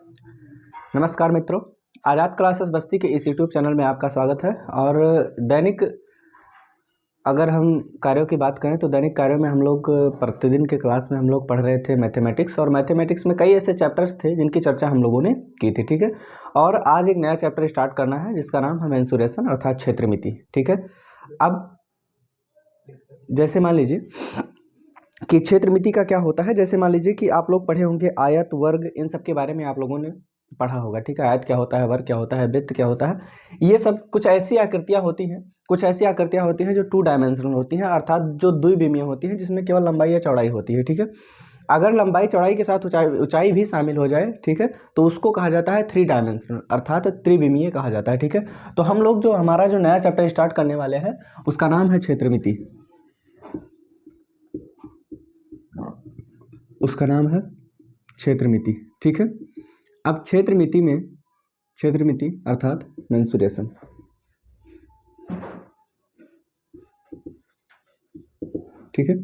नमस्कार मित्रों, आज़ाद क्लासेस बस्ती के इस यूट्यूब चैनल में आपका स्वागत है। और दैनिक अगर हम कार्यों की बात करें तो दैनिक कार्यों में हम लोग प्रतिदिन के क्लास में हम लोग पढ़ रहे थे मैथमेटिक्स, और मैथमेटिक्स में कई ऐसे चैप्टर्स थे जिनकी चर्चा हम लोगों ने की थी। ठीक है, और आज एक नया चैप्टर स्टार्ट करना है जिसका नाम है मेंसुरेशन अर्थात क्षेत्रमिति। ठीक है, अब जैसे मान लीजिए कि क्षेत्रमिति का क्या होता है। जैसे मान लीजिए कि आप लोग पढ़े होंगे आयत, वर्ग, इन सब के बारे में आप लोगों ने पढ़ा होगा। ठीक है, आयत क्या होता है, वर्ग क्या होता है, वृत्त क्या होता है, ये सब कुछ ऐसी आकृतियां होती हैं जो 2 डायमेंशनल होती हैं, अर्थात जो द्विविमीय होती हैं, जिसमें केवल लंबाई या चौड़ाई होती है। ठीक है, अगर लंबाई चौड़ाई के साथ ऊंचाई भी शामिल हो जाए, ठीक है, तो उसको कहा जाता है 3 डायमेंशनल अर्थात त्रिविमीय कहा जाता है। ठीक है, तो हम लोग जो हमारा जो नया चैप्टर स्टार्ट करने वाले हैं उसका नाम है क्षेत्रमिति। उसका नाम है क्षेत्रमिति। ठीक है, अब क्षेत्रमिति अर्थात मेंसुरेशन। ठीक है,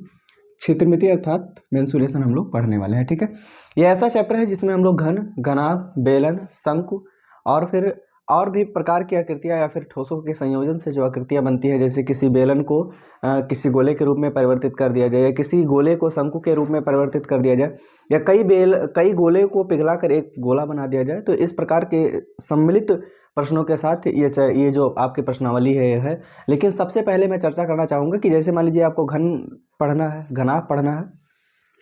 क्षेत्रमिति अर्थात मेंसुरेशन हम लोग पढ़ने वाले हैं। ठीक है, यह ऐसा चैप्टर है जिसमें हम लोग घन, घनाभ, बेलन, शंकु और फिर और भी प्रकार की आकृतियां या फिर ठोसों के संयोजन से जो आकृतियां बनती है, जैसे किसी बेलन को किसी गोले के रूप में परिवर्तित कर दिया जाए, या किसी गोले को शंकु के रूप में परिवर्तित कर दिया जाए, या कई गोले को पिघला कर एक गोला बना दिया जाए। तो इस प्रकार के सम्मिलित प्रश्नों के साथ ये जो आपकी प्रश्नावली है यह है। लेकिन सबसे पहले मैं चर्चा करना चाहूँगा कि जैसे मान लीजिए आपको घन पढ़ना है, घनाभ पढ़ना है,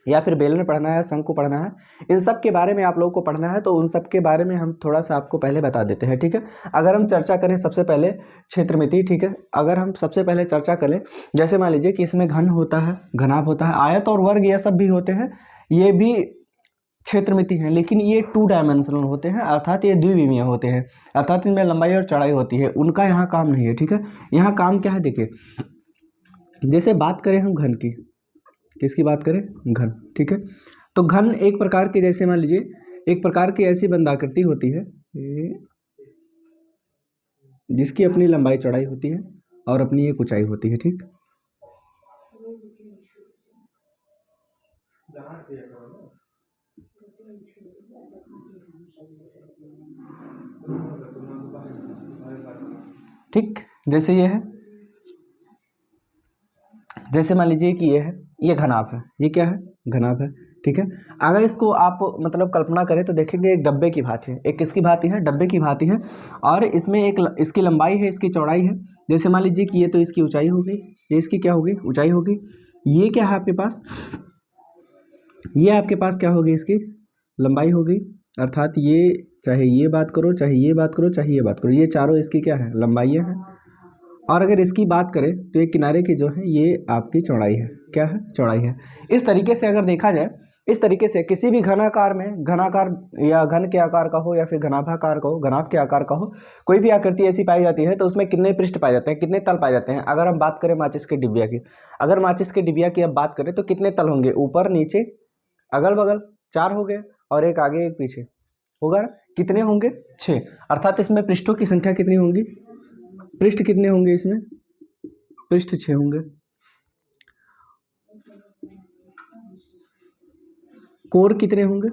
या फिर बेलन पढ़ना है, शंकु पढ़ना है, इन सब के बारे में आप लोगों को पढ़ना है। तो उन सब के बारे में हम थोड़ा सा आपको पहले बता देते हैं। ठीक है, अगर हम चर्चा करें सबसे पहले क्षेत्रमिति। ठीक है, अगर हम सबसे पहले चर्चा करें, जैसे मान लीजिए कि इसमें घन होता है, घनाभ होता है, आयत और वर्ग ये सब भी होते हैं, ये भी क्षेत्रमिति हैं, लेकिन ये 2 डायमेंशनल होते हैं अर्थात ये द्विविमीय होते हैं, अर्थात इनमें लंबाई और चौड़ाई होती है। उनका यहाँ काम नहीं है। ठीक है, यहाँ काम क्या है देखिए, जैसे बात करें हम घन की, किसकी बात करें, घन। ठीक है, तो घन एक प्रकार की, जैसे मान लीजिए एक प्रकार की ऐसी बंधाकृति होती है जिसकी अपनी लंबाई चौड़ाई होती है और अपनी एक ऊंचाई होती है। ठीक, ठीक, जैसे ये है, जैसे मान लीजिए कि ये है, ये घनाभ है, ये क्या है, घनाभ है। ठीक है, अगर इसको आप मतलब कल्पना करें तो देखेंगे एक डब्बे की भांति है, एक किसकी भांति है, डब्बे की भांति है, और इसमें एक इसकी लंबाई है, इसकी चौड़ाई है। जैसे मान लीजिए कि ये तो इसकी ऊंचाई हो गई, ये इसकी क्या होगी, ऊंचाई होगी। ये क्या है आपके पास, ये आपके पास क्या होगी, इसकी लंबाई होगी, अर्थात ये चाहे ये बात करो, चाहे ये बात करो, चाहे ये बात करो, ये चारों इसकी क्या है, लंबाइयाँ हैं। और अगर इसकी बात करें तो ये किनारे की जो है ये आपकी चौड़ाई है, क्या है, चौड़ाई है। इस तरीके से अगर देखा जाए, इस तरीके से किसी भी घनाकार में, घनाकार या घन के आकार का हो या फिर घनाभाकार का हो, घनाभ के आकार का हो, कोई भी आकृति ऐसी पाई जाती है तो उसमें कितने पृष्ठ पाए जाते हैं, कितने तल पाए जाते हैं। अगर हम बात करें माचिस के डिबिया की, अगर माचिस के डिबिया की अब बात करें तो कितने तल होंगे, ऊपर नीचे अगल बगल 4 हो गए, और एक आगे एक पीछे होगा, कितने होंगे, 6। अर्थात इसमें पृष्ठों की संख्या कितनी होंगी, पृष्ठ कितने होंगे, इसमें पृष्ठ 6 होंगे। कोर कितने होंगे,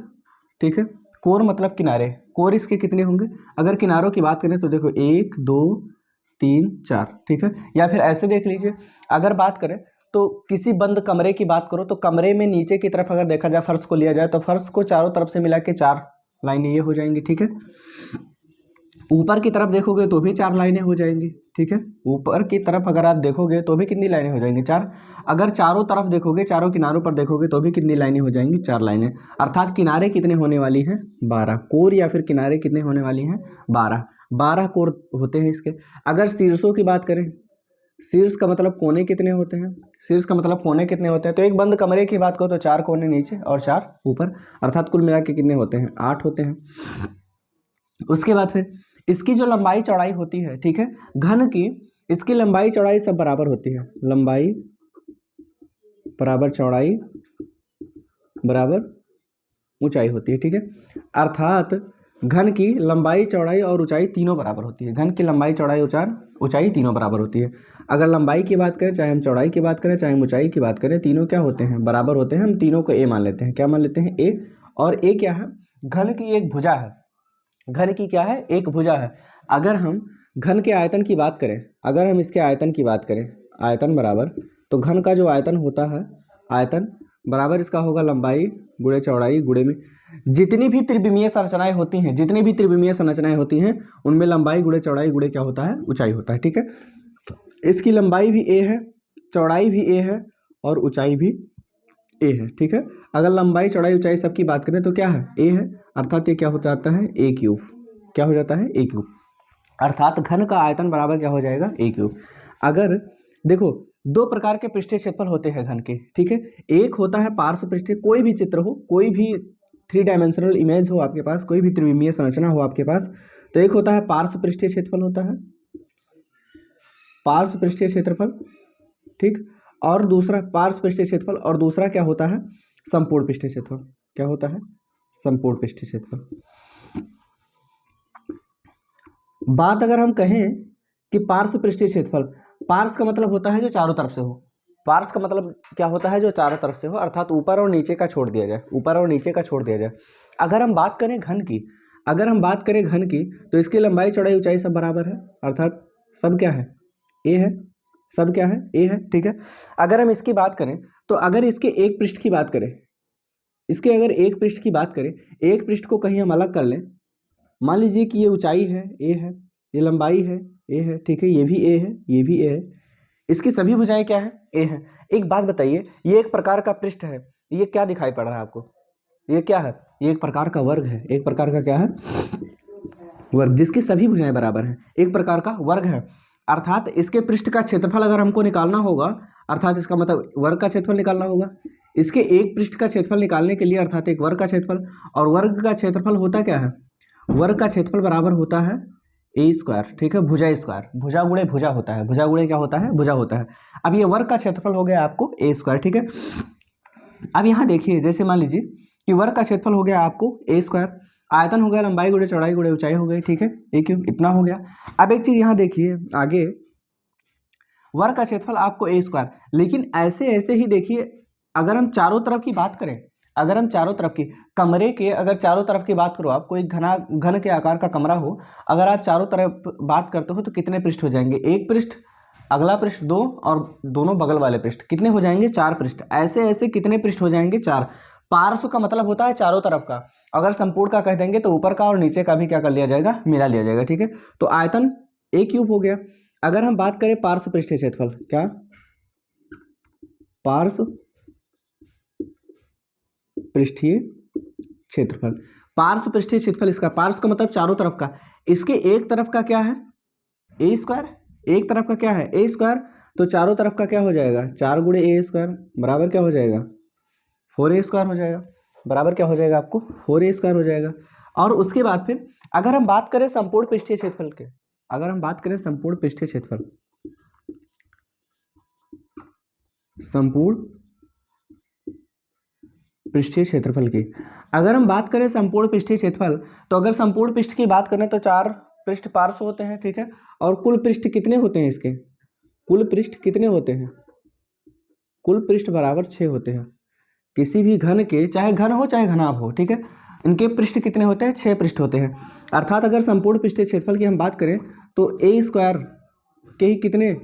ठीक है, कोर मतलब किनारे, कोर इसके कितने होंगे। अगर किनारों की बात करें तो देखो 1 2 3 4। ठीक है, या फिर ऐसे देख लीजिए, अगर बात करें तो किसी बंद कमरे की बात करो तो कमरे में नीचे की तरफ अगर देखा जाए, फर्श को लिया जाए तो फर्श को चारों तरफ से मिला के 4 लाइनें ये हो जाएंगी। ठीक है, ऊपर की तरफ देखोगे तो भी 4 लाइनें हो जाएंगी। ठीक है, ऊपर की तरफ अगर आप देखोगे तो भी कितनी लाइनें हो जाएंगी, 4। अगर चारों तरफ देखोगे, चारों किनारों पर देखोगे तो भी कितनी लाइनें हो जाएंगी, 4 लाइनें। अर्थात किनारे कितने होने वाली हैं, 12। कोर या फिर किनारे कितने होने वाली हैं, 12 कोर होते हैं इसके। अगर शीर्षों की बात करें, शीर्ष का मतलब कोने कितने होते हैं, शीर्ष का मतलब कोने कितने होते हैं, तो एक बंद कमरे की बात करो तो 4 कोने नीचे और 4 ऊपर, अर्थात कुल मिला के कितने होते हैं, 8 होते हैं। उसके बाद फिर इसकी जो लंबाई चौड़ाई होती है, ठीक है, घन की इसकी लंबाई चौड़ाई सब बराबर होती है, लंबाई बराबर चौड़ाई बराबर ऊंचाई होती है। ठीक है, अर्थात घन की लंबाई चौड़ाई और ऊंचाई तीनों बराबर होती है, घन की लंबाई चौड़ाई ऊंचाई तीनों बराबर होती है। अगर लंबाई की बात करें, चाहे हम चौड़ाई की बात करें, चाहे हम ऊंचाई की बात करें, तीनों क्या होते हैं, बराबर होते हैं। हम तीनों को ए मान लेते हैं, क्या मान लेते हैं, ए। और ए क्या है, घन की एक भुजा है, घन की क्या है, एक भुजा है। अगर हम घन के आयतन की बात करें, अगर हम इसके आयतन की बात करें, आयतन बराबर, तो घन का जो आयतन होता है, आयतन बराबर इसका होगा लंबाई गुणे चौड़ाई गुणे में जितनी भी त्रिविमीय संरचनाएं होती हैं, जितनी भी त्रिविमीय संरचनाएं होती हैं उनमें लंबाई गुणे चौड़ाई गुणे क्या होता है, ऊंचाई होता है। ठीक है, इसकी लंबाई भी ए है, चौड़ाई भी ए है और ऊंचाई भी ए है। ठीक है, अगर लंबाई चौड़ाई ऊंचाई सबकी बात करें तो क्या है, ए है, अर्थात ये क्या हो जाता है, ए क्यूब। क्या हो जाता है, ए क्यूब, अर्थात घन का आयतन बराबर क्या हो जाएगा, ए क्यूब। अगर देखो दो प्रकार के पृष्ठीय क्षेत्रफल होते हैं घन के। ठीक है, एक होता है पार्श्व पृष्ठीय, कोई भी चित्र हो, कोई भी 3 डायमेंशनल इमेज हो आपके पास, कोई भी त्रिविमीय संरचना हो आपके पास, तो एक होता है पार्श्व पृष्ठीय क्षेत्रफल होता है, पार्श्व पृष्ठीय क्षेत्रफल। ठीक, और दूसरा पार्श्व पृष्ठीय क्षेत्रफल, और दूसरा क्या होता है, संपूर्ण पृष्ठीय क्षेत्रफल। क्या होता है, संपूर्ण पृष्ठीय क्षेत्रफल। बात अगर हम कहें कि पार्श्व पृष्ठीय क्षेत्रफल, पार्श्व का मतलब होता है जो चारों तरफ से हो, पार्श्व का मतलब क्या होता है, जो चारों तरफ से हो, अर्थात ऊपर और नीचे का छोड़ दिया जाए, ऊपर और नीचे का छोड़ दिया जाए। अगर हम बात करें घन की, अगर हम बात करें घन की, तो इसकी लंबाई चौड़ाई ऊंचाई सब बराबर है, अर्थात सब क्या है, ए है, सब क्या है, ए है। ठीक है, अगर हम इसकी बात करें तो अगर इसके एक पृष्ठ की बात करें, इसके अगर एक पृष्ठ की बात करें, एक पृष्ठ को कहीं हम अलग कर लें, मान लीजिए कि ये ऊंचाई है, ए है, ये लंबाई है, ए है। ठीक है, ये भी ए है, ये भी ए है, इसकी सभी भुजाएं क्या है, ए है। एक बात बताइए, ये एक प्रकार का पृष्ठ है, ये क्या दिखाई पड़ रहा है आपको, ये क्या है, ये एक प्रकार का वर्ग है, एक प्रकार का क्या है, वर्ग, जिसकी सभी भुजाएं बराबर हैं, एक प्रकार का वर्ग है। अर्थात इसके पृष्ठ का क्षेत्रफल अगर हमको निकालना होगा, अर्थात इसका मतलब वर्ग का क्षेत्रफल निकालना होगा, इसके एक पृष्ठ का क्षेत्रफल निकालने के लिए, अर्थात एक वर्ग का क्षेत्रफल, और वर्ग का क्षेत्रफल होता क्या है, वर्ग का क्षेत्रफल बराबर होता है ए स्क्वायर। ठीक है, भुजा स्क्वायर, भुजा गुणे भुजा होता है, भुजा गुणे क्या होता है, भुजा होता है। अब ये वर्ग का क्षेत्रफल हो गया आपको ए स्क्वायर। ठीक है, अब यहाँ देखिए, जैसे मान लीजिए कि वर्ग का क्षेत्रफल हो गया आपको ए स्क्वायर, आयतन हो गया लंबाई गुणे चौड़ाई गुणे ऊंचाई हो गई। ठीक है, ए क्यूब, इतना हो गया। अब एक चीज यहाँ देखिए आगे, वर्ग का क्षेत्रफल आपको ए स्क्वायर, लेकिन ऐसे ऐसे ही देखिए, अगर हम चारों तरफ की बात करें, अगर हम चारों तरफ की कमरे के, अगर चारों तरफ की बात करो, आप कोई घन के आकार का कमरा हो, अगर आप चारों तरफ बात करते हो तो कितने पृष्ठ हो जाएंगे, एक पृष्ठ, अगला पृष्ठ 2, और दोनों बगल वाले पृष्ठ कितने हो जाएंगे, 4 पृष्ठ। ऐसे ऐसे कितने पृष्ठ हो जाएंगे, 4। पार्श्व का मतलब होता है चारों तरफ का, अगर संपूर्ण का कह देंगे तो ऊपर का और नीचे का भी क्या कर लिया जाएगा, मिला लिया जाएगा। ठीक है, तो आयतन ए क्यूब हो गया। अगर हम बात करें पार्श्व पृष्ठीय क्षेत्रफल, क्या, पार्श्व पृष्ठीय क्षेत्रफल, पार्श्व पृष्ठीय क्षेत्रफल, इसका पार्श्व का मतलब चारों तरफ का, इसके एक तरफ का क्या है, ए स्क्वायर, एक तरफ का क्या है, ए स्क्वायर, तो चारों तरफ का क्या हो जाएगा, 4 गुणे ए स्क्वायर बराबर क्या हो जाएगा, 4a स्क्वायर हो जाएगा, बराबर क्या हो जाएगा आपको, 4a स्क्वायर हो जाएगा। और उसके बाद फिर अगर हम बात करें संपूर्ण पृष्ठीय क्षेत्रफल के, अगर हम बात करें संपूर्ण पृष्ठीय क्षेत्रफल, संपूर्ण पृष्ठीय क्षेत्रफल की, अगर हम बात करें संपूर्ण पृष्ठीय क्षेत्रफल, तो अगर संपूर्ण पृष्ठ की बात करें तो 4 पृष्ठ पार्श्व होते हैं। ठीक है, और कुल पृष्ठ कितने होते हैं इसके, कुल पृष्ठ कितने होते हैं, कुल पृष्ठ बराबर 6 होते हैं। किसी भी घन के, चाहे घन हो चाहे घनाभ हो, ठीक है, इनके पृष्ठ कितने होते हैं, 6 पृष्ठ होते हैं। अर्थात अगर संपूर्ण पृष्ठीय क्षेत्रफल की हम बात करें तो ए स्क्वायर के ही कितने,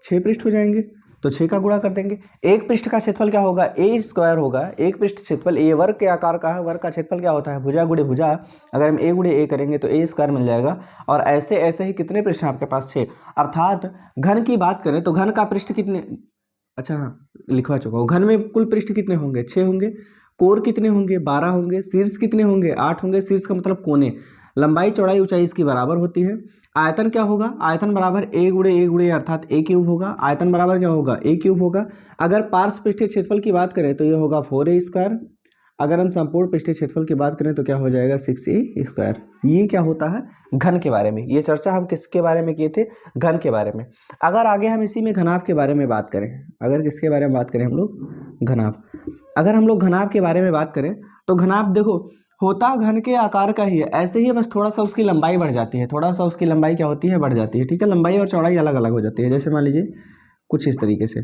6 पृष्ठ हो जाएंगे, तो 6 का गुणा कर देंगे। एक पृष्ठ का क्षेत्रफल क्या होगा, ए स्क्वायर होगा, एक पृष्ठ क्षेत्रफल, ए वर्ग के आकार का है, वर्ग का क्षेत्रफल क्या होता है, भुजा गुणे भुजा, अगर हम ए गुणे ए करेंगे तो ए स्क्वायर मिल जाएगा। और ऐसे ऐसे ही कितने पृष्ठ हैं आपके पास, 6। अर्थात घन की बात करें तो घन का पृष्ठ कितने, अच्छा हाँ लिखवा चुका हूँ, घन में कुल पृष्ठ कितने होंगे, 6 होंगे, कोर कितने होंगे, 12 होंगे, शीर्ष कितने होंगे, 8 होंगे, शीर्ष का मतलब कोने, लंबाई चौड़ाई ऊंचाई इसकी बराबर होती है। आयतन क्या होगा, आयतन बराबर ए गुणे अर्थात ए क्यूब होगा, आयतन बराबर क्या होगा, ए क्यूब होगा। अगर पार्श्व पृष्ठीय क्षेत्रफल की बात करें तो ये होगा 4a स्क्वायर, अगर हम संपूर्ण पृष्ठीय क्षेत्रफल की बात करें तो क्या हो जाएगा, 6a स्क्वायर। ये क्या होता है घन के बारे में, ये चर्चा हम किसके बारे में किए थे, घन के बारे में। अगर आगे हम इसी में घनाभ के बारे में बात करें, अगर किसके बारे में बात करें हम लोग, घनाभ, अगर हम लोग घनाभ के बारे में बात करें तो घनाभ देखो होता घन के आकार का ही है, ऐसे ही बस थोड़ा सा उसकी लंबाई बढ़ जाती है, थोड़ा सा उसकी लंबाई क्या होती है, बढ़ जाती है। ठीक है, लंबाई और चौड़ाई अलग अलग हो जाती है। जैसे मान लीजिए कुछ इस तरीके से,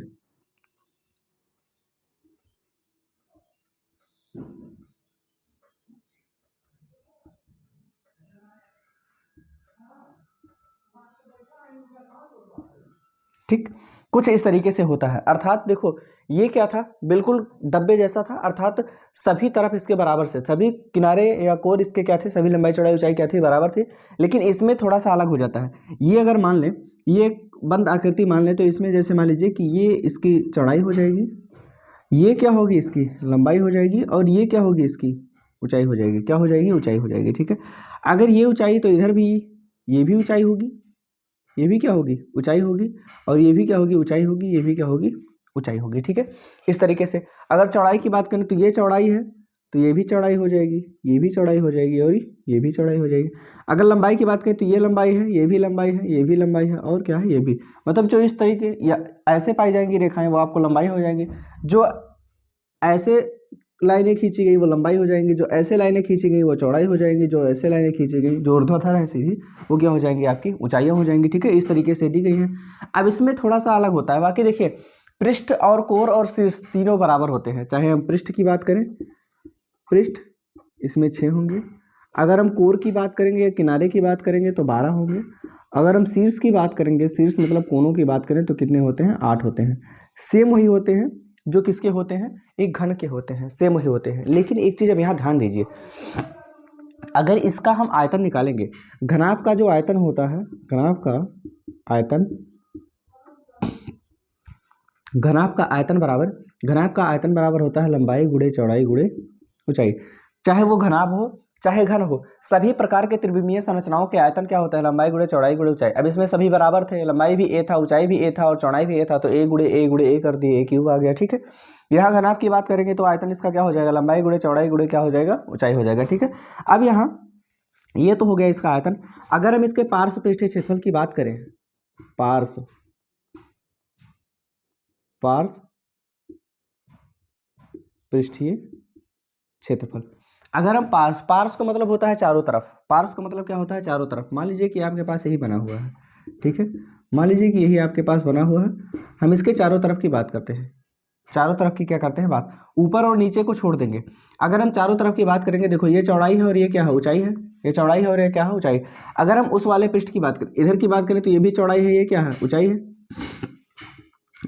ठीक, कुछ इस तरीके से होता है। अर्थात देखो ये क्या था, बिल्कुल डब्बे जैसा था, अर्थात सभी तरफ इसके बराबर से, सभी किनारे या कोर इसके क्या थे, सभी लंबाई चौड़ाई ऊंचाई क्या थी, बराबर थी। लेकिन इसमें थोड़ा सा अलग हो जाता है। ये अगर मान लें, ये एक बंद आकृति मान लें, तो इसमें जैसे मान लीजिए कि ये इसकी चौड़ाई हो जाएगी, ये क्या होगी इसकी लंबाई हो जाएगी, और ये क्या होगी इसकी ऊंचाई हो जाएगी। क्या हो जाएगी, ऊंचाई हो जाएगी। ठीक है, अगर ये ऊंचाई तो इधर भी ये भी ऊंचाई होगी, ये भी क्या होगी, ऊंचाई होगी, और ये भी क्या होगी, ऊंचाई होगी, ये भी क्या होगी, ऊंचाई होगी। ठीक है, इस तरीके से अगर चौड़ाई की बात करें तो ये चौड़ाई है, तो ये भी चौड़ाई हो जाएगी, ये भी चौड़ाई हो जाएगी, और ये भी चौड़ाई हो जाएगी। अगर लंबाई की बात करें तो ये लंबाई है, ये भी लंबाई है, ये भी लंबाई है, और क्या है, ये भी। मतलब जो इस तरीके या ऐसे पाई जाएंगी रेखाएं वो आपको लंबाई हो जाएंगी, जो ऐसे लाइनें खींची गई वो लंबाई हो जाएंगी, जो ऐसे लाइनें खींची गई वो चौड़ाई हो जाएंगी, जो ऐसे लाइनें खींची गई जो ऊर्ध्वाधर है सीधी वो क्या हो जाएंगी, आपकी ऊंचाइयां हो जाएंगी। ठीक है, इस तरीके से दी गई हैं। अब इसमें थोड़ा सा अलग होता है। बाकी देखिए पृष्ठ और कोर और शीर्ष तीनों बराबर होते हैं। चाहे हम पृष्ठ की बात करें, पृष्ठ इसमें 6 होंगे। अगर हम कोर की बात करेंगे या किनारे की बात करेंगे तो 12 होंगे। अगर हम शीर्ष की बात करेंगे, शीर्ष मतलब कोनों की बात करें तो कितने होते हैं, 8 होते हैं। सेम वही होते हैं जो किसके होते हैं, एक घन के होते हैं, सेम वही होते हैं। लेकिन एक चीज़ अब यहाँ ध्यान दीजिए, अगर इसका हम आयतन निकालेंगे, घनाभ का जो आयतन होता है, घनाभ का आयतन, घनाभ का आयतन बराबर होता है लंबाई गुणे चौड़ाई गुणे ऊंचाई। चाहे वो घनाभ हो चाहे घन हो, सभी प्रकार के त्रिविमीय संरचनाओं के आयतन क्या होता है, लंबाई गुणे चौड़ाई गुणे ऊंचाई। अब इसमें सभी बराबर थे, लंबाई भी ए था, ऊंचाई भी ए था, और चौड़ाई भी ए था, तो ए गुणे ए कर दिए, ए क्यूब आ गया। ठीक है, यहाँ घनाभ की बात करेंगे तो आयतन इसका क्या हो जाएगा, लंबाई गुणे चौड़ाई गुणे क्या हो जाएगा, ऊंचाई हो जाएगा। ठीक है, अब यहाँ ये तो हो गया इसका आयतन। अगर हम इसके पार्श्व पृष्ठीय क्षेत्रफल की बात करें, पार्श्व पृष्ठीय क्षेत्रफल, अगर हम पार्श्व का मतलब होता है चारों तरफ, पार्श्व का मतलब क्या होता है, चारों तरफ। मान लीजिए कि आपके पास यही बना हुआ है, ठीक है, मान लीजिए कि यही आपके पास बना हुआ है, हम इसके चारों तरफ की बात करते हैं। चारों तरफ की क्या करते हैं बात, ऊपर और नीचे को छोड़ देंगे। अगर हम चारों तरफ की बात करेंगे, देखो ये चौड़ाई है और ये क्या है, ऊंचाई है, ये चौड़ाई है और ये क्या है, ऊंचाई। अगर हम उस वाले पृष्ठ की बात करें, इधर की बात करें, तो ये भी चौड़ाई है, ये क्या है, ऊंचाई है,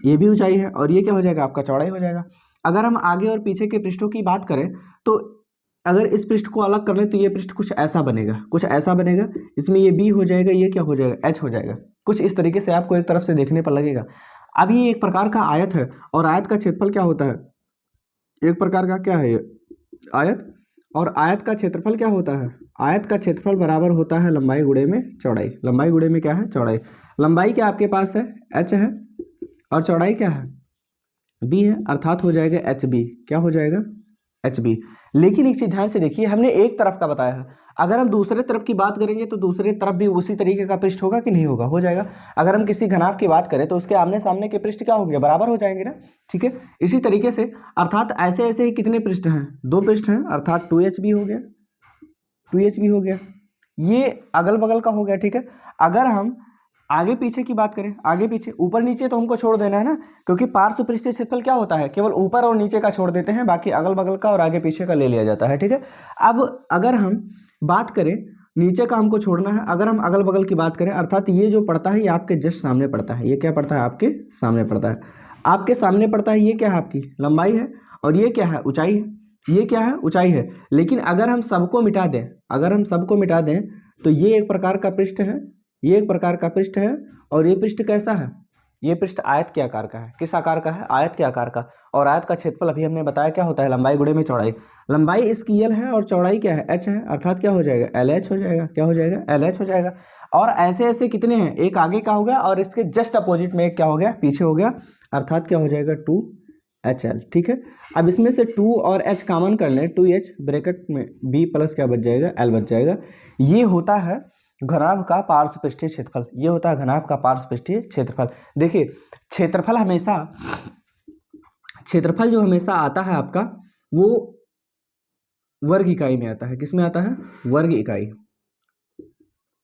ये भी ऊंचाई है, और ये क्या हो जाएगा, आपका चौड़ाई हो जाएगा। अगर हम आगे और पीछे के पृष्ठों की बात करें, तो अगर इस पृष्ठ को अलग कर लें तो ये पृष्ठ कुछ ऐसा बनेगा, कुछ ऐसा बनेगा। इसमें ये बी हो जाएगा, ये क्या हो जाएगा, एच हो जाएगा। कुछ इस तरीके से आपको एक तरफ से देखने पर लगेगा। अब ये एक प्रकार का आयत है, और आयत का क्षेत्रफल क्या होता है, एक प्रकार का क्या है ये आयत, और आयत का क्षेत्रफल क्या होता है, आयत का क्षेत्रफल बराबर होता है लंबाई गुणे में चौड़ाई। लंबाई गुणे में क्या है, चौड़ाई। लंबाई क्या आपके पास है, एच है, और चौड़ाई क्या है, बी है, अर्थात हो जाएगा एच बी। क्या हो जाएगा, एच बी। लेकिन एक चीज ध्यान से देखिए, हमने एक तरफ का बताया है, अगर हम दूसरे तरफ की बात करेंगे तो दूसरे तरफ भी उसी तरीके का पृष्ठ होगा कि नहीं होगा, हो जाएगा। अगर हम किसी घनाभ की बात करें तो उसके आमने सामने के पृष्ठ क्या होंगे, बराबर हो जाएंगे ना। ठीक है, इसी तरीके से अर्थात ऐसे ऐसे ही कितने पृष्ठ हैं, 2 पृष्ठ हैं, अर्थात 2h भी हो गया, 2h भी हो गया, ये अगल बगल का हो गया। ठीक है, अगर हम आगे पीछे की बात करें, आगे पीछे ऊपर नीचे तो हमको छोड़ देना है ना, क्योंकि पार्श्व पृष्ठीय क्षेत्रफल क्या होता है, केवल ऊपर और नीचे का छोड़ देते हैं, बाकी अगल बगल का और आगे पीछे का ले लिया जाता है। ठीक है, अब अगर हम बात करें, नीचे का हमको छोड़ना है, अगर हम अगल बगल की बात करें, अर्थात ये जो पड़ता है ये आपके जस्ट सामने पड़ता है, ये क्या पड़ता है, आपके सामने पड़ता है, आपके सामने पड़ता है, ये क्या है, आपकी लंबाई है, और ये क्या है, ऊंचाई है, ये क्या है, ऊंचाई है। लेकिन अगर हम सबको मिटा दें, अगर हम सबको मिटा दें तो ये एक प्रकार का पृष्ठ है, ये एक प्रकार का पृष्ठ है, और ये पृष्ठ कैसा है, ये पृष्ठ आयत के आकार का है। किस आकार का है, आयत के आकार का। और आयत का क्षेत्रफल अभी हमने बताया क्या होता है, लंबाई गुणे में चौड़ाई। लंबाई इसकी एल है और चौड़ाई क्या है, एच है, अर्थात क्या हो जाएगा, एल एच हो जाएगा। क्या हो जाएगा, एल एच हो जाएगा। और ऐसे ऐसे कितने हैं, एक आगे का हो गया और इसके जस्ट अपोजिट में एक क्या हो गया, पीछे हो गया, अर्थात क्या हो जाएगा, 2HL। ठीक है, अब इसमें से 2 और h कॉमन कर लें, 2h ब्रैकेट में b प्लस क्या बच जाएगा, l बच जाएगा। ये होता है घनाभ का पार्श्व पृष्ठीय क्षेत्रफल, ये होता है घनाभ का पार्श्व पृष्ठीय क्षेत्रफल। देखिए क्षेत्रफल जो हमेशा आता है आपका, वो वर्ग इकाई में आता है। किस में आता है, वर्ग इकाई।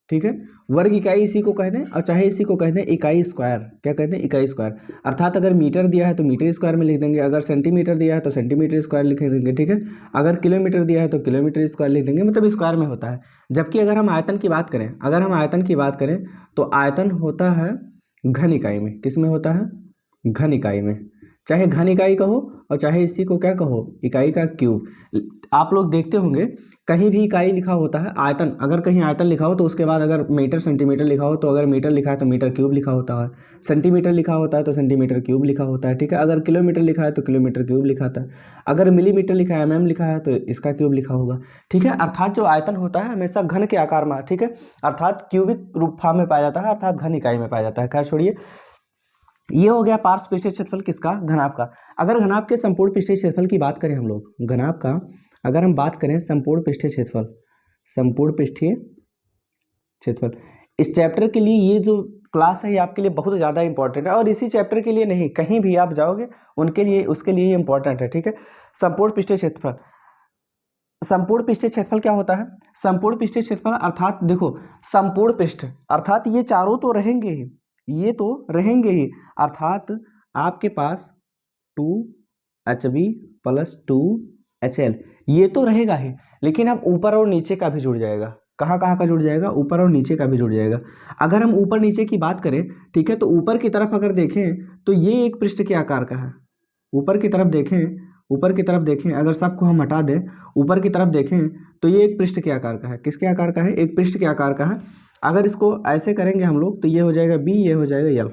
ठीक है। वर्ग इकाई इसी को कहते हैं, और चाहे इसी को कहते हैं इकाई स्क्वायर। क्या कहते हैं? इकाई स्क्वायर। अर्थात अगर मीटर दिया है तो मीटर स्क्वायर में लिख देंगे, अगर सेंटीमीटर दिया है तो सेंटीमीटर स्क्वायर लिख देंगे, ठीक है। अगर किलोमीटर दिया है तो किलोमीटर स्क्वायर लिख देंगे, मतलब स्क्वायर में होता है। जबकि अगर हम आयतन की बात करें, अगर हम आयतन की बात करें तो आयतन होता है घन इकाई में। किस में होता है? घन इकाई में। चाहे घन इकाई कहो और चाहे इसी को क्या कहो, इकाई का क्यूब। आप लोग देखते होंगे कहीं भी इकाई लिखा होता है, आयतन, अगर कहीं आयतन लिखा हो तो उसके बाद अगर मीटर सेंटीमीटर लिखा हो तो अगर मीटर लिखा है तो मीटर क्यूब लिखा होता है, सेंटीमीटर लिखा होता है तो सेंटीमीटर क्यूब लिखा होता है, ठीक है। अगर किलोमीटर लिखा है तो किलोमीटर क्यूब लिखा होता है, अगर मिलीमीटर लिखा है, mm लिखा है तो इसका क्यूब लिखा होगा, ठीक है। अर्थात जो आयतन होता है हमेशा घन के आकार में, ठीक है, अर्थात क्यूबिक रूप फॉर्म में पाया जाता है, अर्थात घन इकाई में पाया जाता है। खैर छोड़िए, ये हो गया पार्श्व पृष्ठीय क्षेत्रफल किसका? घनाभ का। अगर घनाभ के संपूर्ण पृष्ठीय क्षेत्रफल की बात करें हम लोग, घनाभ का अगर हम बात करें संपूर्ण पृष्ठीय क्षेत्रफल, संपूर्ण पृष्ठीय क्षेत्रफल, इस चैप्टर के लिए ये जो क्लास है ये आपके लिए बहुत ज़्यादा इंपॉर्टेंट है, और इसी चैप्टर के लिए नहीं, कहीं भी आप जाओगे उनके लिए, उसके लिए इंपॉर्टेंट है, ठीक है। संपूर्ण पृष्ठीय क्षेत्रफल, संपूर्ण पृष्ठीय क्षेत्रफल क्या होता है? संपूर्ण पृष्ठीय क्षेत्रफल अर्थात देखो, संपूर्ण पृष्ठ अर्थात ये चारों तो रहेंगे ही, ये तो रहेंगे ही, अर्थात आपके पास 2HB प्लस 2HL ये तो रहेगा ही, लेकिन अब ऊपर और नीचे का भी जुड़ जाएगा। कहाँ कहाँ का जुड़ जाएगा? ऊपर और नीचे का भी जुड़ जाएगा। अगर हम ऊपर नीचे की बात करें, ठीक है, तो ऊपर की तरफ अगर देखें तो ये एक पृष्ठ के आकार का है। ऊपर की तरफ देखें, ऊपर की तरफ देखें, अगर सबको हम हटा दें, ऊपर की तरफ देखें तो ये एक पृष्ठ के आकार का है। किसके आकार का है? एक पृष्ठ के आकार का है। अगर इसको ऐसे करेंगे हम लोग तो ये हो जाएगा B, ये हो जाएगा L,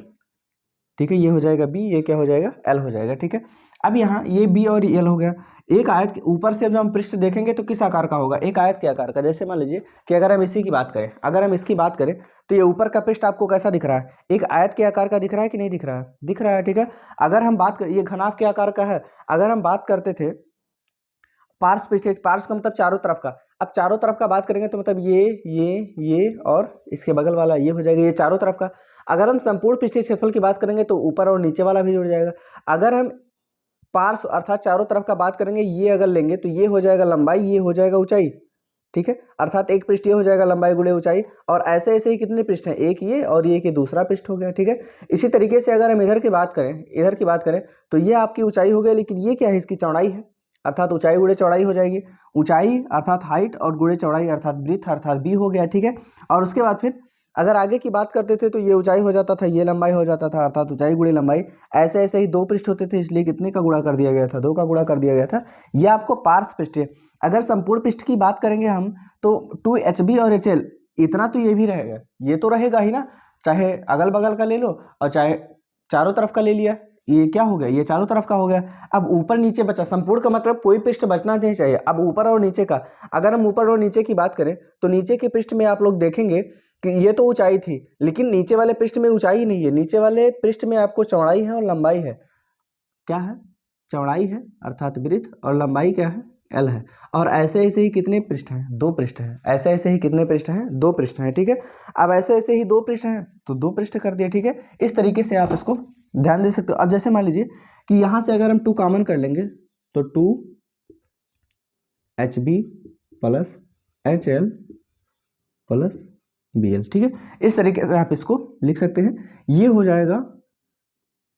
ठीक है, ये हो जाएगा B, ये क्या हो जाएगा? L हो जाएगा, ठीक है। अब यहाँ ये B और L हो गया। एक आयत के ऊपर से जब हम पृष्ठ देखेंगे तो किस आकार का होगा? एक आयत के आकार का। जैसे मान लीजिए कि अगर हम इसी की बात करें, अगर हम इसकी बात करें तो ये ऊपर का पृष्ठ आपको कैसा दिख रहा है? एक आयत के आकार का दिख रहा है कि नहीं दिख रहा है? दिख रहा है, ठीक है। अगर हम बात करें, ये घनाभ के आकार का है। अगर हम बात करते थे पार्श्व पृष्ठीय, पार्श्व का मतलब चारों तरफ का, अब चारों तरफ का बात करेंगे तो मतलब ये और इसके बगल वाला ये हो जाएगा, ये चारों तरफ का। अगर हम संपूर्ण पृष्ठीय क्षेत्रफल की बात करेंगे तो ऊपर और नीचे वाला भी जुड़ जाएगा। अगर हम पार्श्व अर्थात चारों तरफ का बात करेंगे, ये अगर लेंगे तो ये हो जाएगा लंबाई, ये हो जाएगा ऊंचाई, ठीक है। अर्थात एक पृष्ठ ये हो जाएगा लंबाई गुणे ऊंचाई, और ऐसे ऐसे ही कितने पृष्ठ हैं? एक ये और ये कि दूसरा पृष्ठ हो गया, ठीक है। इसी तरीके से अगर हम इधर की बात करें, इधर की बात करें तो ये आपकी ऊंचाई हो गई, लेकिन ये क्या है? इसकी चौड़ाई है, अर्थात ऊंचाई गुणे चौड़ाई हो जाएगी। ऊंचाई अर्थात हाइट और गुणे चौड़ाई अर्थात ब्रीथ अर्थात B हो गया, ठीक है। और उसके बाद फिर अगर आगे की बात करते थे तो ये ऊंचाई हो जाता था, ये लंबाई हो जाता था, अर्थात ऊंचाई गुणे लंबाई। ऐसे ऐसे ही दो पृष्ठ होते थे, इसलिए कितने का गुणा कर दिया गया था? 2 का गुणा कर दिया गया था। ये आपको पार्श्व पृष्ठ है। अगर संपूर्ण पृष्ठ की बात करेंगे हम तो 2HB और HL इतना तो ये भी रहेगा, ये तो रहेगा ही ना, चाहे अगल बगल का ले लो और चाहे चारों तरफ का ले लिया, ये क्या हो गया? ये चारों तरफ का हो गया। अब ऊपर नीचे बचा, संपूर्ण का मतलब कोई पृष्ठ बचना नहीं चाहिए। अब ऊपर और नीचे का, अगर हम ऊपर और नीचे की बात करें तो नीचे के पृष्ठ में आप लोग देखेंगे कि ये तो ऊंचाई थी, लेकिन नीचे वाले पृष्ठ में ऊंचाई ही नहीं है, नीचे वाले पृष्ठ में आपको चौड़ाई है और लंबाई है। क्या है? चौड़ाई है अर्थात ब्रीथ, और लंबाई क्या है? L है। और ऐसे ऐसे ही कितने पृष्ठ हैं? 2 पृष्ठ हैं। ऐसे ऐसे ही कितने पृष्ठ हैं? 2 पृष्ठ हैं, ठीक है। अब ऐसे ऐसे ही 2 पृष्ठ हैं तो 2 पृष्ठ कर दिए, ठीक है। इस तरीके से आप इसको ध्यान दे सकते हो। अब जैसे मान लीजिए कि यहाँ से अगर हम 2 कॉमन कर लेंगे तो 2HB plus HL plus BL, ठीक है। इस तरीके से आप इसको लिख सकते हैं, ये हो जाएगा,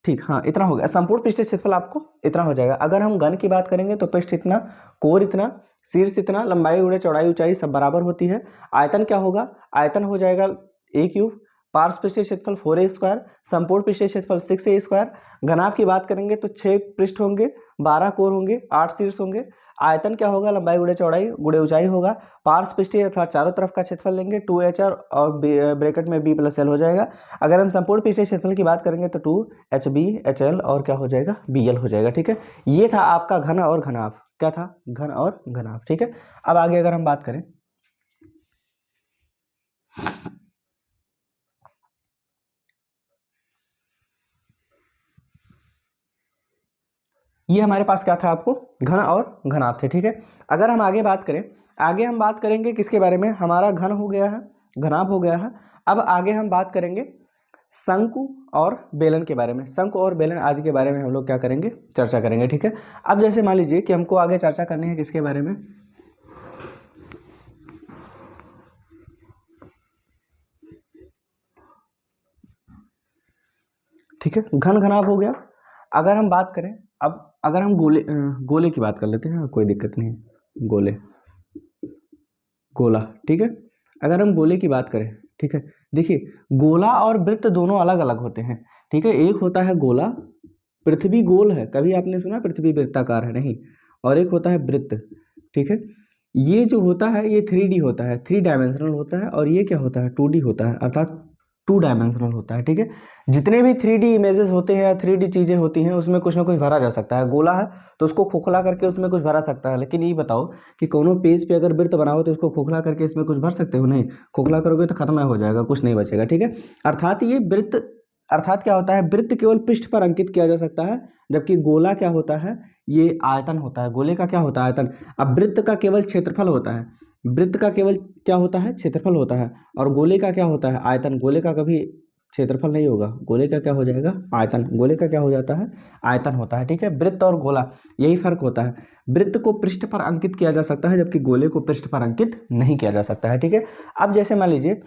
ठीक। हाँ, इतना हो गया। संपूर्ण पृष्ठीय क्षेत्रफल आपको इतना हो जाएगा। अगर हम घन की बात करेंगे तो पृष्ठ इतना, कोर इतना, शीर्ष इतना, लंबाई गुणे चौड़ाई ऊंचाई सब बराबर होती है। आयतन क्या होगा? आयतन हो जाएगा A3, पार्श्व पृष्ठीय क्षेत्रफल 4A स्क्वायर, संपूर्ण पृष्ठीय क्षेत्रफल 6A स्क्वायर। घनाभ की बात करेंगे तो 6 पृष्ठ होंगे, 12 कोर होंगे, 8 शीर्ष होंगे। आयतन क्या होगा? लंबाई गुणे चौड़ाई गुणे ऊंचाई होगा। पार्श्व पृष्ठीय अर्थात चारों तरफ का क्षेत्रफल लेंगे, 2HR और ब्रैकेट में B प्लस L हो जाएगा। अगर हम संपूर्ण पृष्ठीय क्षेत्रफल की बात करेंगे तो 2HB HL और क्या हो जाएगा? BL हो जाएगा, ठीक है। ये था आपका घन और घनाभ। क्या था? घन और घनाभ, ठीक है। अब आगे अगर हम बात करें, ये हमारे पास क्या था? आपको घन और घनाभ थे, ठीक है। अगर हम आगे बात करें, आगे हम बात करेंगे किसके बारे में? हमारा घन हो गया है, घनाभ हो गया है। अब आगे हम बात करेंगे शंकु और बेलन के बारे में। शंकु और बेलन आदि के बारे में हम लोग क्या करेंगे? चर्चा करेंगे, ठीक है। अब जैसे मान लीजिए कि हमको आगे चर्चा करनी है किसके बारे में? ठीक है, घन घनाभ हो गया। अगर हम बात करें, अब अगर हम गोले की बात कर लेते हैं, कोई दिक्कत नहीं है, गोला, ठीक है। अगर हम गोले की बात करें, ठीक है, देखिए गोला और वृत्त दोनों अलग अलग होते हैं, ठीक है। एक होता है गोला, पृथ्वी गोल है, कभी आपने सुना पृथ्वी वृत्ताकार है, नहीं। और एक होता है वृत्त, ठीक है। ये जो होता है ये 3D होता है, 3 डायमेंशनल होता है, और ये क्या होता है 2D होता है, अर्थात 2 डायमेंशनल होता है, ठीक है। जितने भी 3D इमेजेस होते हैं या 3D चीज़ें होती हैं उसमें कुछ ना कुछ भरा जा सकता है। गोला है तो उसको खोखला करके उसमें कुछ भरा सकता है, लेकिन ये बताओ कि कोनो पेज पे अगर वृत्त बनाओ तो उसको खोखला करके इसमें कुछ भर सकते हो? नहीं, खोखला करोगे तो खत्म हो जाएगा, कुछ नहीं बचेगा, ठीक है। अर्थात ये वृत्त, अर्थात क्या होता है, वृत्त केवल पृष्ठ पर अंकित किया जा सकता है, जबकि गोला क्या होता है, ये आयतन होता है। गोले का क्या होता है, आयतन। अब वृत्त का केवल क्षेत्रफल होता है, वृत्त का केवल क्या होता है, क्षेत्रफल होता है, और गोले का क्या होता है, आयतन। गोले का कभी क्षेत्रफल नहीं होगा, गोले का क्या हो जाएगा, आयतन। गोले का क्या हो जाता है, आयतन होता है, ठीक है। वृत्त और गोला यही फर्क होता है, वृत्त को पृष्ठ पर अंकित किया जा सकता है, जबकि गोले को पृष्ठ पर अंकित नहीं किया जा सकता है, ठीक है। अब जैसे मान लीजिए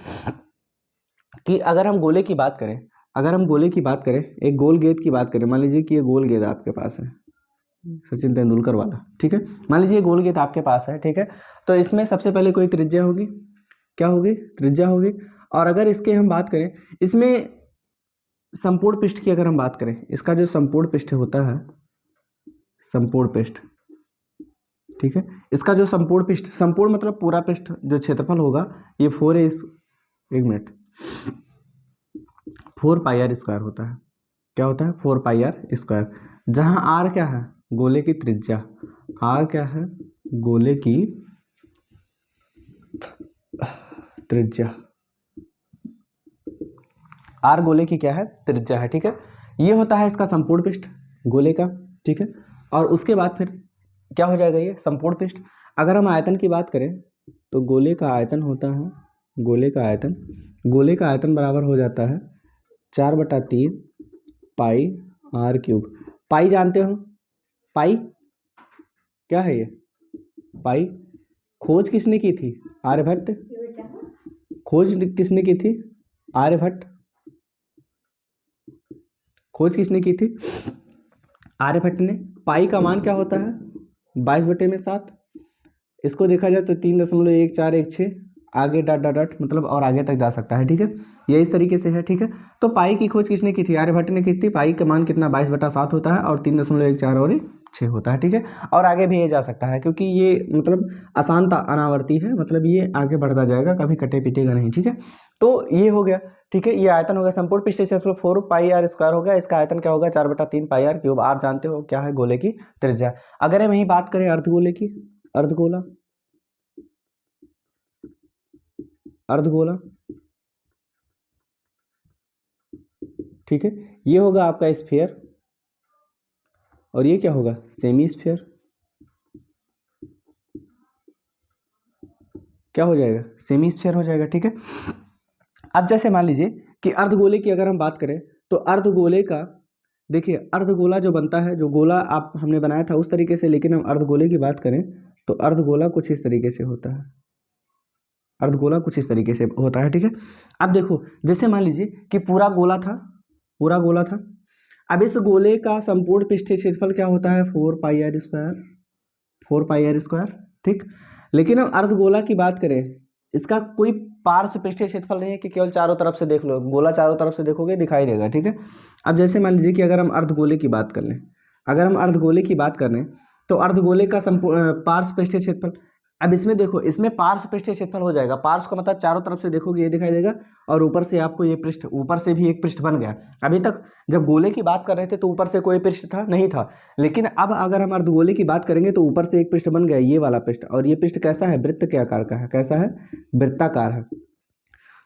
कि अगर हम गोले की बात करें, अगर हम गोले की बात करें, एक गोल गेंद की बात करें, मान लीजिए कि ये गोल गेंद आपके पास है, सचिन तेंदुलकर वाला, ठीक है। मान लीजिए गोल गेंद आपके पास है, ठीक है। तो इसमें सबसे पहले कोई त्रिज्या होगी, क्या होगी, त्रिज्या होगी। और अगर इसके हम बात करें, इसमें संपूर्ण पृष्ठ की अगर हम बात करें, इसका जो संपूर्ण पृष्ठ होता है, संपूर्ण पृष्ठ, ठीक है, इसका जो संपूर्ण पृष्ठ, संपूर्ण मतलब पूरा पृष्ठ, जो क्षेत्रफल होगा ये 4 है, इस 1 मिनट, 4 पाई आर स्क्वायर होता है। क्या होता है, 4 पाई आर स्क्वायर, जहां आर क्या है, गोले की त्रिज्या, आर क्या है, गोले की त्रिज्या, आर गोले की क्या है, त्रिज्या है, ठीक है। ये होता है इसका संपूर्ण पृष्ठ गोले का, ठीक है। और उसके बाद फिर क्या हो जाएगा, ये संपूर्ण पृष्ठ। अगर हम आयतन की बात करें तो गोले का आयतन होता है, गोले का आयतन, गोले का आयतन बराबर हो जाता है 4/3 पाई आर क्यूब। पाई जानते हो, पाई क्या है, ये पाई खोज किसने की थी, आर्यभट्ट। खोज किसने की थी, आर्यभट्ट। खोज किसने की थी, आर्यभट्ट ने। पाई का मान क्या होता है, 22/7। इसको देखा जाए तो 3.1416, आगे डॉट डॉट डॉट मतलब और आगे तक जा सकता है, ठीक है। ये इस तरीके से है, ठीक है। तो पाई की खोज किसने की थी, आर्यभट्ट ने की थी। पाई का मान कितना, 22/7 होता है, और 3.14 और 6 होता है, ठीक है। और आगे भी ये जा सकता है, क्योंकि ये मतलब आसानता अनावर्ती है, मतलब ये आगे बढ़ता जाएगा, कभी कटे पीटेगा नहीं, ठीक है। तो ये हो गया, ठीक है। ये आयतन हो गया, संपूर्ण पृष्ठ क्षेत्रफल 4 पाई आर स्क्वायर हो गया, इसका आयतन क्या होगा, 4/3 पाई आर क्यूब। आर जानते हो क्या है, गोले की त्रिज्या। अगर हम यही बात करें अर्धगोले की, अर्धगोला, अर्धगोला, ठीक है। ये होगा आपका स्फीयर, और ये क्या होगा, सेमी स्फीयर। क्या हो जाएगा, सेमी स्फीयर हो जाएगा, ठीक है। अब जैसे मान लीजिए कि अर्धगोले की अगर हम बात करें तो अर्धगोले का, देखिए अर्धगोला जो बनता है, जो गोला आप हमने बनाया था उस तरीके से, लेकिन हम अर्धगोले की बात करें तो अर्धगोला कुछ इस तरीके से होता है, अर्धगोला कुछ इस तरीके से होता है, ठीक है। अब देखो जैसे मान लीजिए कि पूरा गोला था, पूरा गोला था। अब इस गोले का संपूर्ण पृष्ठीय क्षेत्रफल क्या होता है, 4 pi r square, 4 pi r square, ठीक। लेकिन हम अर्धगोला की बात करें, इसका कोई पार्श्व पृष्ठीय क्षेत्रफल नहीं है कि केवल चारों तरफ से देख लो, गोला चारों तरफ से देखोगे दिखाई देगा, ठीक है। अब जैसे मान लीजिए कि अगर हम अर्धगोले की बात कर लें, अगर हम अर्धगोले की बात कर लें तो अर्धगोले का संपूर्ण पार्श्व पृष्ठीय क्षेत्रफल, अब इसमें देखो, इसमें पार्श्व पृष्ठीय क्षेत्रफल हो जाएगा, पार्श्व का मतलब चारों तरफ से देखोगे ये दिखाई देगा, और ऊपर से आपको ये पृष्ठ, ऊपर से भी एक पृष्ठ बन गया। अभी तक जब गोले की बात कर रहे थे तो ऊपर से कोई पृष्ठ था नहीं था, लेकिन अब अगर हम अर्धगोले की बात करेंगे तो ऊपर से एक पृष्ठ बन गया, ये वाला पृष्ठ। और ये पृष्ठ कैसा है, वृत्त के आकार का है, कैसा है, वृत्ताकार है।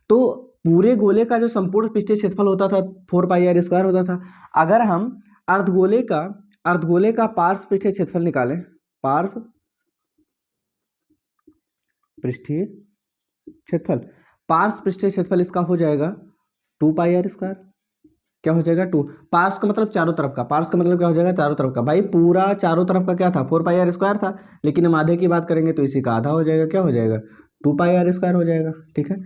तो पूरे गोले का जो संपूर्ण पृष्ठीय क्षेत्रफल होता था 4 पाई आर स्क्वायर होता था। अगर हम अर्धगोले का पार्श्व पृष्ठीय क्षेत्रफल निकालें, पार्श्व पृष्ठीय क्षेत्रफल, पार्श्व पृष्ठीय क्षेत्रफल इसका हो जाएगा 2 पाई आर स्क्वायर। क्या हो जाएगा, 2। पार्श्व का मतलब चारों तरफ का, पार्श्व का मतलब क्या हो जाएगा, चारों तरफ का। भाई पूरा चारों तरफ का क्या था, 4 पाई आर स्क्वायर था, लेकिन हम आधे की बात करेंगे तो इसी का आधा हो जाएगा, क्या हो जाएगा, 2 पाई आर स्क्वायर हो जाएगा, ठीक है।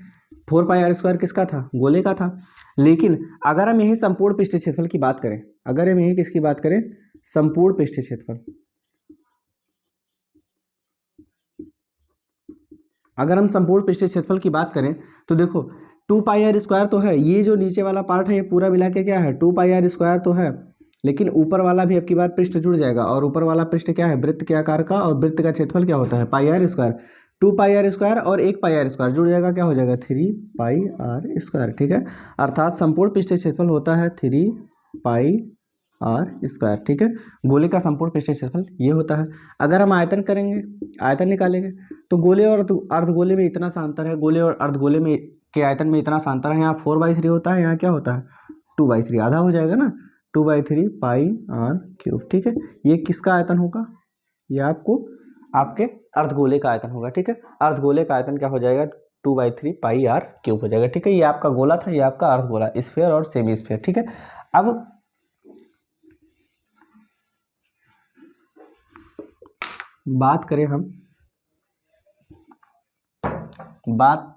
4πr² किसका था, गोले का था। लेकिन अगर हम यही संपूर्ण पृष्ठीय क्षेत्रफल की बात करें, अगर हम यही किसकी बात करें, संपूर्ण पृष्ठीय क्षेत्रफल, अगर हम संपूर्ण पृष्ठीय क्षेत्रफल की बात करें तो देखो 2πr² तो है, ये जो नीचे वाला पार्ट है ये पूरा मिला के क्या है 2πr² तो है, लेकिन ऊपर वाला भी अब की बार पृष्ठ जुड़ जाएगा, और ऊपर वाला पृष्ठ क्या है, वृत्त के आकार का, और वृत्त का क्षेत्रफल क्या होता है πr², 2πr² और 1πr² जुड़ जाएगा, क्या हो जाएगा 3πr², ठीक है। अर्थात संपूर्ण पृष्ठीय क्षेत्रफल होता है 3πr², ठीक है। गोले का संपूर्ण पृष्ठीय क्षेत्रफल ये होता है। अगर हम आयतन करेंगे, आयतन निकालेंगे, तो गोले और अर्धगोले में इतना सा अंतर है, गोले और अर्धगोले में के आयतन में इतना सा अंतर है, यहाँ 4/3 होता है, यहाँ क्या होता है 2/3, आधा हो जाएगा ना, 2/3 πr³, ठीक है। ये किसका आयतन होगा, ये आपके अर्धगोले का आयतन होगा, ठीक है। अर्धगोले का आयतन क्या हो जाएगा 2/3 πr³ हो जाएगा, ठीक है। ये आपका गोला था, ये आपका अर्धगोला, स्फीयर और सेमी स्फीयर, ठीक है। अब बात करें हम, बात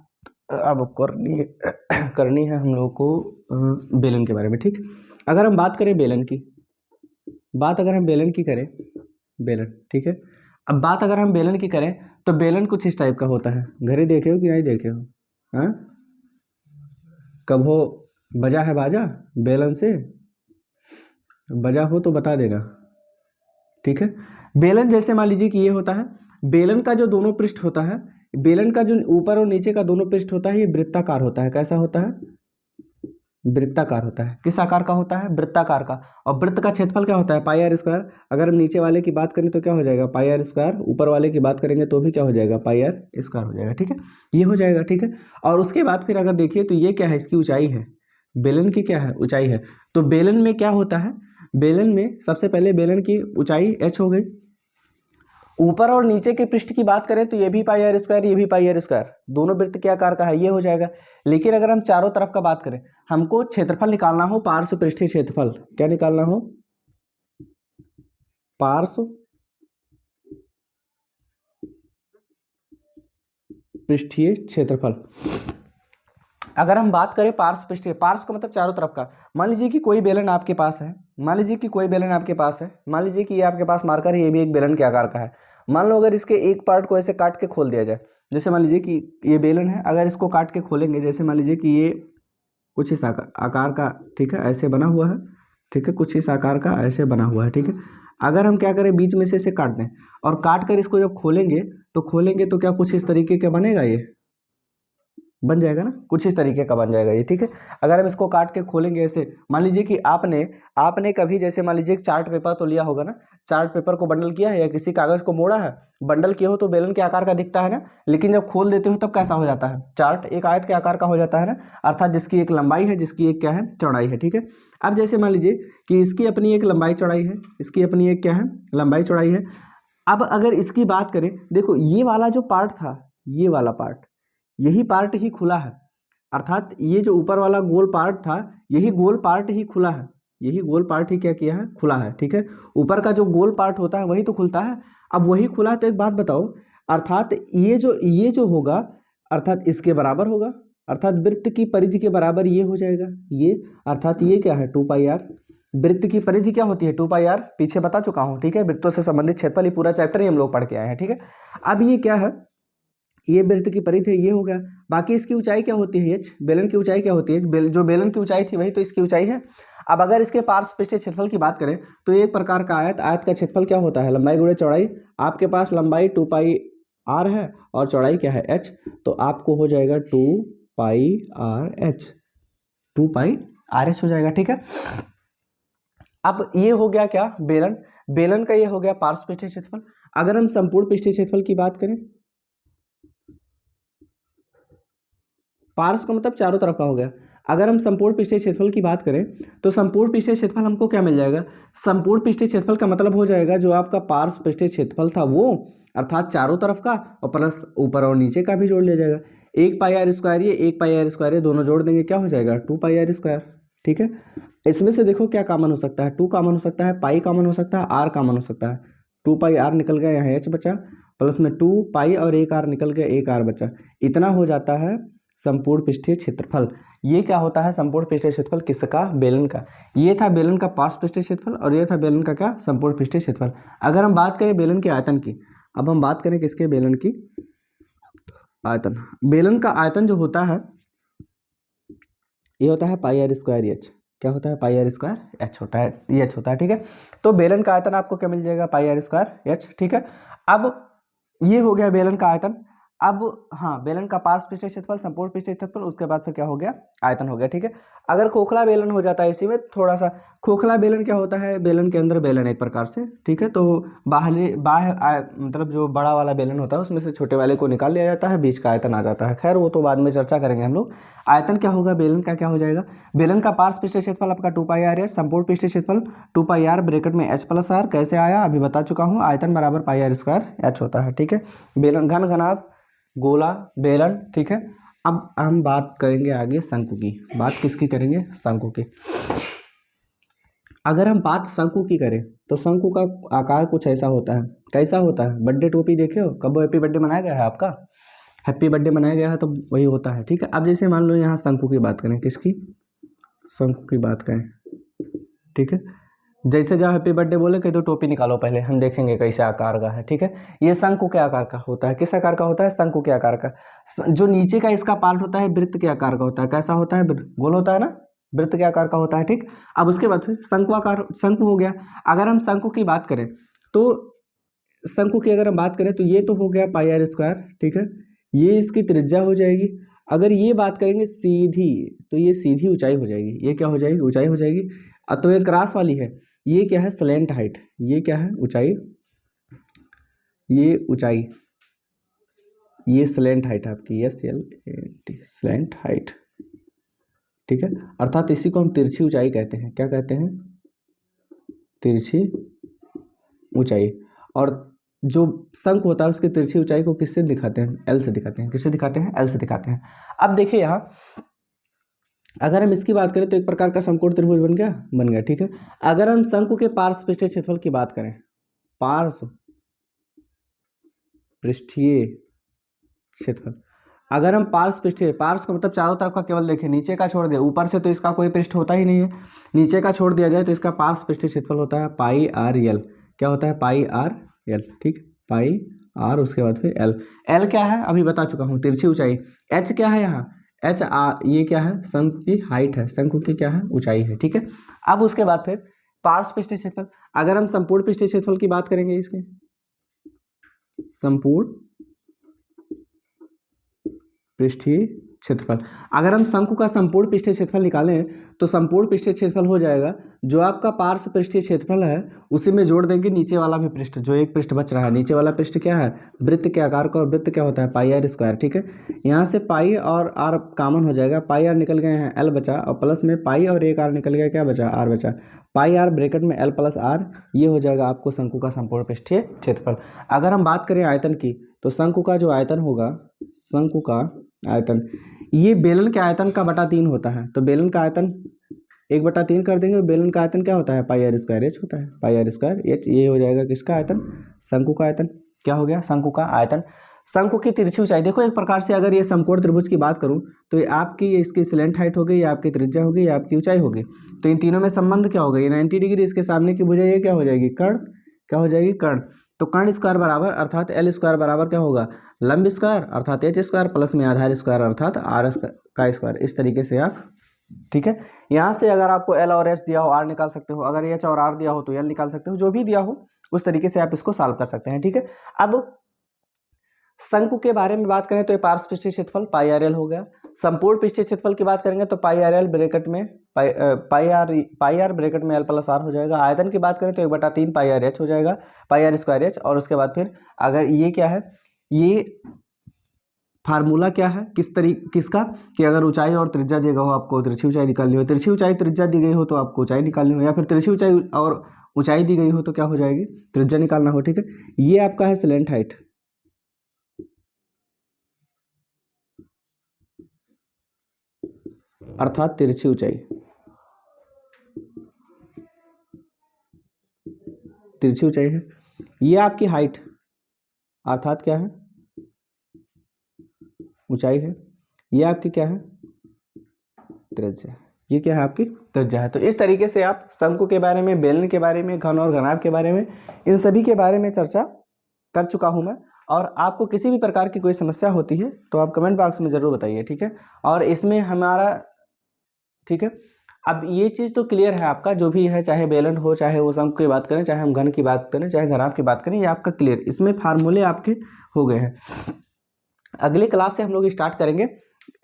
अब करनी है हम लोगों को बेलन के बारे में, ठीक। अगर हम बात करें बेलन की, अगर हम बेलन की करें, बेलन, ठीक है। अब बात अगर हम बेलन की करें तो बेलन कुछ इस टाइप का होता है, घरे देखे हो कि नहीं देखे हो, हाँ, कब हो बजा है बाजा, बेलन से बजा हो तो बता देना, ठीक है। बेलन जैसे मान लीजिए कि ये होता है, बेलन का जो दोनों पृष्ठ होता है, बेलन का जो ऊपर और नीचे का दोनों पृष्ठ होता है, ये वृत्ताकार होता है। कैसा होता है, वृत्ताकार होता है। किस आकार का होता है, वृत्ताकार का। और वृत्त का क्षेत्रफल क्या होता है πr²। अगर हम नीचे वाले की बात करें तो क्या हो जाएगा πr², ऊपर वाले की बात करेंगे तो भी क्या हो जाएगा πr² हो जाएगा, ठीक है। ये हो जाएगा, ठीक है। और उसके बाद फिर अगर देखिए तो ये क्या है, इसकी ऊंचाई है, बेलन की क्या है, ऊंचाई है। तो बेलन में क्या होता है, बेलन में सबसे पहले बेलन की ऊंचाई h हो गई। ऊपर और नीचे के पृष्ठ की बात करें तो ये भी πr², ये भी πr², दोनों वृत्त के आकार का है, ये हो जाएगा। लेकिन अगर हम चारों तरफ का बात करें, हमको क्षेत्रफल निकालना हो, पार्श्व पृष्ठीय क्षेत्रफल, क्या निकालना हो, पार्श्व पृष्ठीय क्षेत्रफल। अगर हम बात करें पार्श्व पृष्ठीय, पार्श्व का मतलब चारों तरफ का। मान लीजिए कि कोई बेलन आपके पास है, मान लीजिए कि कोई बेलन आपके पास है, मान लीजिए कि ये आपके पास मार्कर है, ये भी एक बेलन के आकार का है। मान लो अगर इसके एक पार्ट को ऐसे काट के खोल दिया जाए, जैसे मान लीजिए कि ये बेलन है, अगर इसको काट के खोलेंगे, जैसे मान लीजिए कि ये कुछ इस आकार का, ठीक है, ऐसे बना हुआ है, ठीक है, कुछ इस आकार का ऐसे बना हुआ है, ठीक है। अगर हम क्या करें, बीच में से इसे काट दें, और काट कर इसको जब खोलेंगे तो क्या कुछ इस तरीके का बनेगा, ये बन जाएगा ना, कुछ इस तरीके का बन जाएगा ये, ठीक है। अगर हम इसको काट के खोलेंगे ऐसे, मान लीजिए कि आपने कभी जैसे मान लीजिए चार्ट पेपर तो लिया होगा ना, चार्ट पेपर को बंडल किया है या किसी कागज को मोड़ा है, बंडल किए हो तो बेलन के आकार का दिखता है ना, लेकिन जब खोल देते हो तब कैसा हो जाता है, चार्ट एक आयत के आकार का हो जाता है ना, अर्थात जिसकी एक लंबाई है, जिसकी एक क्या है, चौड़ाई है, ठीक है। अब जैसे मान लीजिए कि इसकी अपनी एक लंबाई चौड़ाई है, इसकी अपनी एक क्या है, लंबाई चौड़ाई है। अब अगर इसकी बात करें, देखो ये वाला जो पार्ट था, ये वाला पार्ट, यही पार्ट ही खुला है, अर्थात ये जो ऊपर वाला गोल पार्ट था, यही गोल पार्ट ही खुला है, यही गोल पार्ट ही क्या किया है, खुला है, ठीक है। ऊपर का जो गोल पार्ट होता है वही तो खुलता है। अब वही खुला है तो एक बात बताओ, अर्थात ये जो होगा, अर्थात इसके बराबर होगा, अर्थात वृत्त की परिधि के बराबर ये हो जाएगा, ये, अर्थात ये क्या है 2πr। वृत्त की परिधि क्या होती है 2πr, पीछे बता चुका हूँ, ठीक है। वृत्तों से संबंधित क्षेत्रफल ये पूरा चैप्टर ही हम लोग पढ़ के आए हैं, ठीक है। अब ये क्या है, ये वृत्त की परिधि है, ये हो गया। बाकी इसकी ऊंचाई क्या होती है, h, बेलन की ऊंचाई क्या होती है, जो बेलन की ऊंचाई थी वही तो इसकी ऊंचाई है। अब अगर इसके पार्श्व पृष्ठीय क्षेत्रफल की बात करें तो एक प्रकार का आयत का क्षेत्रफल क्या होता है, लंबाई गुणे चौड़ाई। आपके पास लंबाई 2πr है और चौड़ाई क्या है h, तो आपको हो जाएगा 2πrh, 2πrh हो जाएगा, ठीक है। अब ये हो गया क्या, बेलन का ये हो गया पार्श्व पृष्ठीय क्षेत्रफल। अगर हम संपूर्ण पृष्ठीय क्षेत्रफल की बात करें, पार्श्व का मतलब चारों तरफ का हो गया। अगर हम संपूर्ण पृष्ठीय क्षेत्रफल की बात करें तो संपूर्ण पृष्ठीय क्षेत्रफल हमको क्या मिल जाएगा, संपूर्ण पृष्ठीय क्षेत्रफल का मतलब हो जाएगा जो आपका पार्श्व पृष्ठीय क्षेत्रफल था वो, अर्थात चारों तरफ का, और प्लस ऊपर और नीचे का भी जोड़ लिया जाएगा। 1πr², ये 1πr², दोनों जोड़ देंगे क्या हो जाएगा 2πr², ठीक है। इसमें से देखो क्या कॉमन हो सकता है, 2 कॉमन हो सकता है, पाई कॉमन हो सकता है, r कॉमन हो सकता है। 2πr निकल गया, यहाँ h बचा, प्लस में 2 पाई और 1 r निकल गया, 1 r बचा। इतना हो जाता है संपूर्ण पृष्ठीय क्षेत्रफल। ये क्या होता है संपूर्ण पृष्ठीय क्षेत्रफल किसका? बेलन का। ये था बेलन का पार्श्व पृष्ठीय क्षेत्रफल और ये था बेलन का क्या? संपूर्ण पृष्ठीय क्षेत्रफल। अगर हम बात करें बेलन के आयतन की, अब हम बात करें किसके? बेलन की आयतन। बेलन का आयतन जो होता है ये होता है पाई आर स्क्वायर एच। क्या होता है? पाई आर स्क्वायर एच होता है, ये एच होता है, ठीक है। तो बेलन का आयतन आपको क्या मिल जाएगा? पाई आर स्क्वायर एच, ठीक है। अब ये हो गया बेलन का आयतन। अब हाँ, बेलन का पार्श्व पृष्ठीय क्षेत्रफल, संपूर्ण पृष्ठीय क्षेत्रफल, उसके बाद फिर क्या हो गया? आयतन हो गया, ठीक है। अगर खोखला बेलन हो जाता है इसी में थोड़ा सा, खोखला बेलन क्या होता है? बेलन के अंदर बेलन एक प्रकार से, ठीक है। तो बाहरी मतलब जो बड़ा वाला बेलन होता है उसमें से छोटे वाले को निकाल लिया जाता है, बीच का आयतन आ जाता है। खैर वो तो बाद में चर्चा करेंगे हम लोग। आयतन क्या होगा बेलन का? क्या हो जाएगा? बेलन का पार्श्व पृष्ठीय क्षेत्रफल आपका 2 पाई आर है, संपूर्ण पृष्ठीय क्षेत्रफल 2 पाई आर ब्रैकेट में एच प्लस आर। कैसे आया अभी बता चुका हूँ। आयतन बराबर पाई आर स्क्वायर एच होता है, ठीक है। बेलन घन घनाभ गोला बेलन, ठीक है। अब हम बात करेंगे आगे शंकु की। बात किसकी करेंगे? शंकु की। अगर हम बात शंकु की करें तो शंकु का आकार कुछ ऐसा होता है। कैसा होता है? बर्थडे टोपी देखे हो? कब हैप्पी बर्थडे मनाया गया है आपका? हैप्पी बर्थडे मनाया गया है तो वही होता है, ठीक है। अब जैसे मान लो यहाँ शंकु की बात करें, किसकी? शंकु की बात करें, ठीक है। जैसे जहाँ हैप्पी बर्थडे बोले कि तो टोपी निकालो पहले, हम देखेंगे कैसे आकार का है, ठीक है। ये शंकु के आकार का होता है। किस आकार का होता है? शंकु के आकार का। जो नीचे का इसका पार्ट होता है वृत्त के आकार का होता है। कैसा होता है? गोल होता है ना, वृत्त के आकार का होता है, ठीक। अब उसके बाद फिर शंकु आकार, शंकु हो गया। अगर हम शंकु की बात करें तो शंकु की अगर हम बात करें तो ये तो हो गया पाई आर स्क्वायर, ठीक है। ये इसकी त्रिज्या हो जाएगी। अगर ये बात करेंगे सीधी तो ये सीधी ऊंचाई हो जाएगी। ये क्या हो जाएगी? ऊंचाई हो जाएगी। तो ये क्रॉस वाली है। ये क्या है? Slant height. ये क्या है? ऊंचाई। ये ऊंचाई, ये स्लैंट हाइट आपकी, S L A T, slant height, ठीक है। अर्थात इसी को हम तिरछी ऊंचाई कहते हैं। क्या कहते हैं? तिरछी ऊंचाई। और जो शंख होता है उसकी तिरछी ऊंचाई को किससे दिखाते हैं? एल से दिखाते हैं। किससे दिखाते हैं? एल से दिखाते हैं। अब देखिए यहाँ अगर हम इसकी बात करें तो एक प्रकार का समकोण त्रिभुज बन गया, ठीक है। अगर हम शंकु के पार्श्व पृष्ठीय क्षेत्रफल की बात करें, पार्श्व पृष्ठीय क्षेत्रफल, अगर हम पार्श्व पृष्ठीय, पार्श्व का मतलब चारों तरफ का केवल देखें, नीचे का छोड़ दिया, ऊपर से तो इसका कोई पृष्ठ होता ही नहीं है, नीचे का छोड़ दिया जाए तो इसका पार्श्व पृष्ठीय क्षेत्रफल होता है पाई आर एल। क्या होता है? पाई आर एल, ठीक। पाई आर, उसके बाद फिर एल। एल क्या है? अभी बता चुका हूँ, तिरछी ऊंचाई। एच क्या है यहाँ? एच आर, ये क्या है? शंकु की हाइट है, शंकु की क्या है? ऊंचाई है, ठीक है। अब उसके बाद फिर पार्श्व पृष्ठीय क्षेत्रफल। अगर हम संपूर्ण पृष्ठीय क्षेत्रफल की बात करेंगे, इसके संपूर्ण पृष्ठीय क्षेत्रफल, अगर हम शंकु का संपूर्ण पृष्ठीय क्षेत्रफल निकालें तो संपूर्ण पृष्ठीय क्षेत्रफल हो जाएगा जो आपका पार्श्व पृष्ठीय क्षेत्रफल है उसी में जोड़ देंगे नीचे वाला भी पृष्ठ, जो एक पृष्ठ बच रहा है। नीचे वाला पृष्ठ क्या है? वृत्त के आकार का, और वृत्त क्या होता है? पाई आर स्क्वायर, ठीक है। यहाँ से पाई और आर कॉमन हो जाएगा, पाई आर निकल गए हैं, एल बचा, और प्लस में पाई और एक आर निकल गया, क्या बचा? आर बचा। पाई आर ब्रैकेट में एल प्लस आर, ये हो जाएगा आपको शंकु का संपूर्ण पृष्ठीय क्षेत्रफल। अगर हम बात करें आयतन की तो शंकु का जो आयतन होगा, शंकु का आयतन, ये बेलन के आयतन का बटा 3 होता है। तो बेलन का आयतन 1/3 कर देंगे। बेलन का आयतन क्या होता है? पाई आर स्क्वायर एच होता है, पाई आर स्क्वायर एच। ये हो जाएगा किसका आयतन? शंकु का आयतन। क्या हो गया? शंकु का आयतन। शंकु की तिरछी ऊंचाई, देखो एक प्रकार से अगर ये समकोण त्रिभुज की बात करूं तो ये आपकी, इसकी स्लैंट हाइट हो गई, ये आपकी त्रिज्या हो गई, ये आपकी ऊंचाई हो गई। तो इन तीनों में संबंध क्या होगा? ये 90 डिग्री, इसके सामने की भुजा ये क्या हो जाएगी? कर्ण। क्या हो जाएगी? कर्ण। तो कर्ण स्क्वायर बराबर अर्थात एल स्क्वायर बराबर क्या होगा? लंब स्क्वायर अर्थात एच स्क्वायर प्लस में आधार स्क्वायर अर्थात आर का स्क्वायर। इस तरीके से आप, ठीक है। यहाँ से अगर आपको एल और एच दिया हो आर निकाल सकते हो, अगर एच और आर दिया हो तो एल निकाल सकते हो, जो भी दिया हो उस तरीके से आप इसको सॉल्व कर सकते हैं, ठीक है। अब शंकु के बारे में बात करें तो ये पार्श्व पृष्ठीय क्षेत्रफल पाई आर एल हो गया। संपूर्ण पृष्ठीय क्षेत्रफल की बात करेंगे तो पाई आर एल ब्रैकेट में पाई आर ब्रैकेट में एल प्लस आर हो जाएगा। आयतन की बात करें तो 1/3 पाई आर एच हो जाएगा, पाई आर स्क्वायर एच। और उसके बाद फिर अगर ये क्या है, ये फार्मूला क्या है किसका, कि अगर ऊंचाई और त्रिज्या दिया गया हो, आपको तिरछी ऊंचाई निकालनी हो, तिरछी ऊंचाई त्रिज्या दी गई हो तो आपको ऊंचाई निकालनी हो, या फिर तिरछी ऊंचाई और ऊंचाई दी गई हो तो क्या हो जाएगी? त्रिज्या निकालना हो, ठीक है। ये आपका है स्लैंट हाइट, अर्थात तिरछी ऊंचाई, तिरछी ऊंचाई है। ये आपकी हाइट अर्थात क्या है? ऊंचाई है। ये आपकी क्या है, त्रिज्या। ये क्या है, आपकी त्रिज्या है। तो इस तरीके से आप शंकु के बारे में, बेलन के बारे में, घन और घनाभ के बारे में, इन सभी के बारे में चर्चा कर चुका हूं मैं। और आपको किसी भी प्रकार की कोई समस्या होती है तो आप कमेंट बॉक्स में ज़रूर बताइए, ठीक है। और इसमें हमारा, ठीक है, अब ये चीज़ तो क्लियर है आपका, जो भी है, चाहे बेलन हो, चाहे वो शंकु की बात करें, चाहे हम घन की बात करें, चाहे घनाभ की बात करें, ये आपका क्लियर, इसमें फार्मूले आपके हो गए हैं। अगली क्लास से हम लोग स्टार्ट करेंगे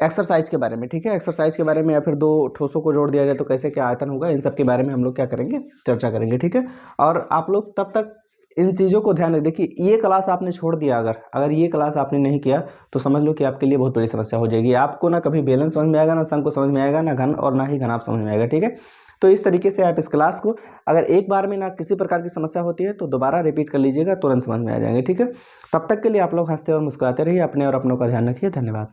एक्सरसाइज के बारे में, ठीक है। एक्सरसाइज के बारे में, या फिर दो ठोसों को जोड़ दिया जाए तो कैसे क्या आयतन होगा, इन सब के बारे में हम लोग क्या करेंगे, चर्चा करेंगे, ठीक है। और आप लोग तब तक इन चीज़ों को ध्यान रखें। देखिए, ये क्लास आपने छोड़ दिया, अगर ये क्लास आपने नहीं किया तो समझ लो कि आपके लिए बहुत बड़ी समस्या हो जाएगी। आपको ना कभी बेलन समझ में आएगा, ना शंकु समझ में आएगा, ना घन और ना ही घनाभ समझ में आएगा, ठीक है। तो इस तरीके से आप इस क्लास को, अगर एक बार में ना किसी प्रकार की समस्या होती है तो दोबारा रिपीट कर लीजिएगा, तुरंत समझ में आ जाएंगे, ठीक है। तब तक के लिए आप लोग हंसते और मुस्कुराते रहिए, अपने और अपनों का ध्यान रखिए। धन्यवाद।